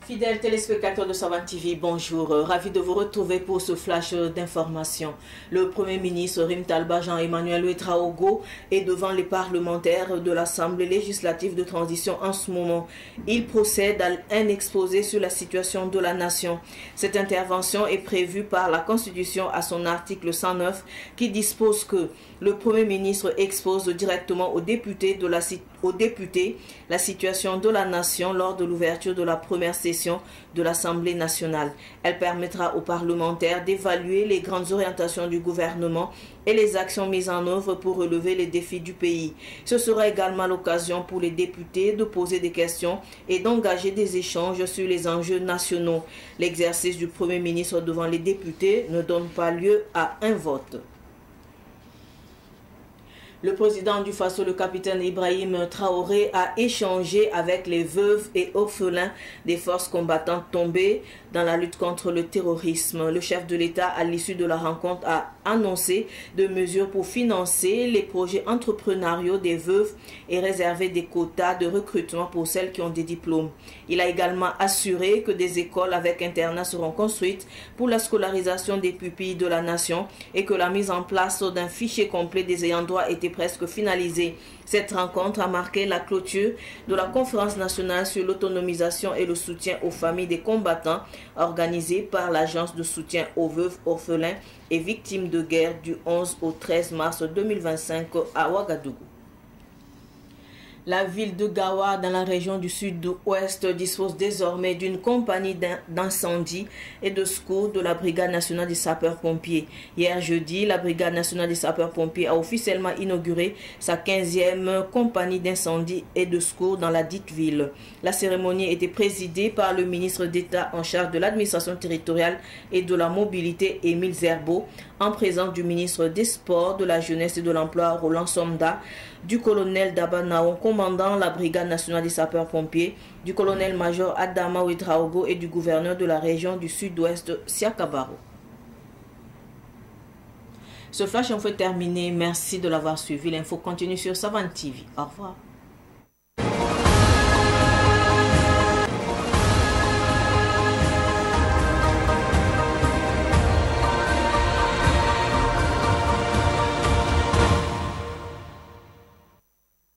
Fidèles téléspectateurs de Savane TV, bonjour. Ravi de vous retrouver pour ce flash d'information. Le Premier ministre Rim Talba Jean-Emmanuel Ouedraogo est devant les parlementaires de l'Assemblée législative de transition en ce moment. Il procède à un exposé sur la situation de la nation. Cette intervention est prévue par la Constitution à son article 109 qui dispose que le Premier ministre expose directement aux députés la situation de la nation lors de l'ouverture de la première session de l'Assemblée nationale. Elle permettra aux parlementaires d'évaluer les grandes orientations du gouvernement et les actions mises en œuvre pour relever les défis du pays. Ce sera également l'occasion pour les députés de poser des questions et d'engager des échanges sur les enjeux nationaux. L'exercice du Premier ministre devant les députés ne donne pas lieu à un vote. Le président du Faso, le capitaine Ibrahim Traoré, a échangé avec les veuves et orphelins des forces combattantes tombées dans la lutte contre le terrorisme. Le chef de l'État, à l'issue de la rencontre, a annoncé de mesures pour financer les projets entrepreneuriaux des veuves et réserver des quotas de recrutement pour celles qui ont des diplômes. Il a également assuré que des écoles avec internat seront construites pour la scolarisation des pupilles de la nation et que la mise en place d'un fichier complet des ayants droit était presque finalisée. Cette rencontre a marqué la clôture de la conférence nationale sur l'autonomisation et le soutien aux familles des combattants organisée par l'Agence de soutien aux veuves, orphelins et victimes de guerre du 11 au 13 mars 2025 à Ouagadougou. La ville de Gawa, dans la région du sud-ouest, dispose désormais d'une compagnie d'incendie et de secours de la Brigade nationale des sapeurs-pompiers. Hier jeudi, la Brigade nationale des sapeurs-pompiers a officiellement inauguré sa 15e compagnie d'incendie et de secours dans la dite ville. La cérémonie était présidée par le ministre d'État en charge de l'administration territoriale et de la mobilité, Émile Zerbo, en présence du ministre des Sports, de la Jeunesse et de l'Emploi, Roland Somda, du colonel Daba Naon, commandant la Brigade nationale des sapeurs-pompiers, du colonel-major Adama Ouedraogo et du gouverneur de la région du sud-ouest, Siakabaro. Ce flash en fait terminé. Merci de l'avoir suivi. L'info continue sur Savane TV. Au revoir.